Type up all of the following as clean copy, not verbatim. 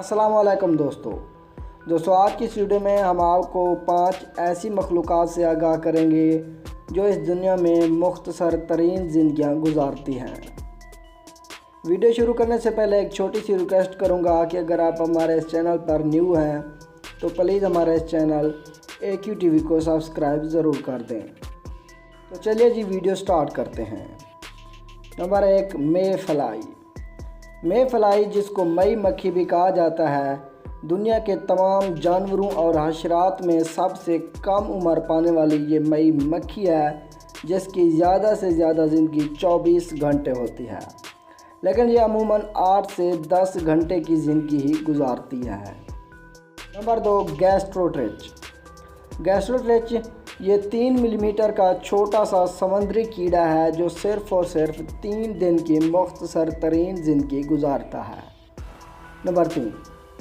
अस्सलाम वालेकुम दोस्तों आज की इस वीडियो में हम आपको 5 ऐसी मखलूक़ात से आगाह करेंगे जो इस दुनिया में मुख्तसर तरीन ज़िंदगियाँ गुजारती हैं। वीडियो शुरू करने से पहले एक छोटी सी रिक्वेस्ट करूँगा कि अगर आप हमारे इस चैनल पर न्यू हैं तो प्लीज़ हमारे इस चैनल AQ TV को सब्सक्राइब ज़रूर कर दें। तो चलिए जी वीडियो स्टार्ट करते हैं। नंबर 1, मे फ्लाई। मे फ्लाई, जिसको मई मक्खी भी कहा जाता है, दुनिया के तमाम जानवरों और हशरात में सबसे कम उम्र पाने वाली ये मई मक्खी है, जिसकी ज़्यादा से ज़्यादा ज़िंदगी 24 घंटे होती है, लेकिन ये अमूमन 8 से 10 घंटे की ज़िंदगी ही गुजारती है। नंबर 2, गैस्ट्रोट्रिच। गैस्ट्रोट्रिच ये 3 मिलीमीटर का छोटा सा समुद्री कीड़ा है जो सिर्फ़ और सिर्फ 3 दिन की मुख्तसर तरीन ज़िंदगी गुजारता है। Number 3,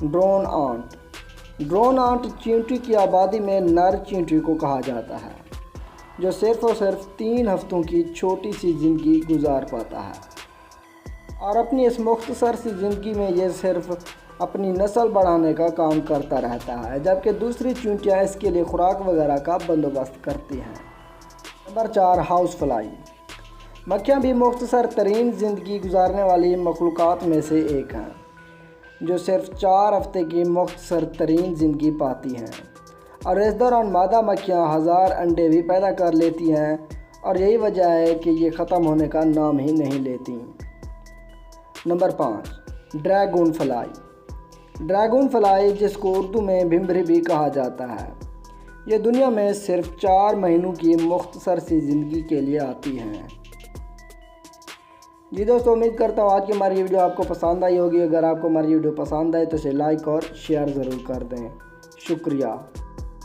drone ant. Drone ant चींटी की आबादी में नर चींटी को कहा जाता है, जो सिर्फ़ और सिर्फ 3 हफ्तों की छोटी सी ज़िंदगी गुजार पाता है, और अपनी इस मुख्तसर सी ज़िंदगी में ये सिर्फ अपनी नस्ल बढ़ाने का काम करता रहता है, जबकि दूसरी चींटियाँ इसके लिए खुराक वगैरह का बंदोबस्त करती हैं। Number 4, house fly. मक्खियाँ भी मुख्तसर तरीन ज़िंदगी गुजारने वाली मखलूक़ात में से एक हैं, जो सिर्फ 4 हफ्ते की मुख्तसर तरीन ज़िंदगी पाती हैं, और इस दौरान मादा मक्खियाँ 1000 अंडे भी पैदा कर लेती हैं, और यही वजह है कि ये ख़त्म होने का नाम ही नहीं लेती। Number 5, dragon fly. Dragon fly, जिसको उर्दू में भिंभरी भी कहा जाता है, ये दुनिया में सिर्फ 4 महीनों की मुख्तसर सी ज़िंदगी के लिए आती हैं। जी दोस्तों, उम्मीद करता हूँ आज की हमारी वीडियो आपको पसंद आई होगी। अगर आपको हमारी वीडियो पसंद आए तो इसे लाइक और शेयर ज़रूर कर दें। शुक्रिया।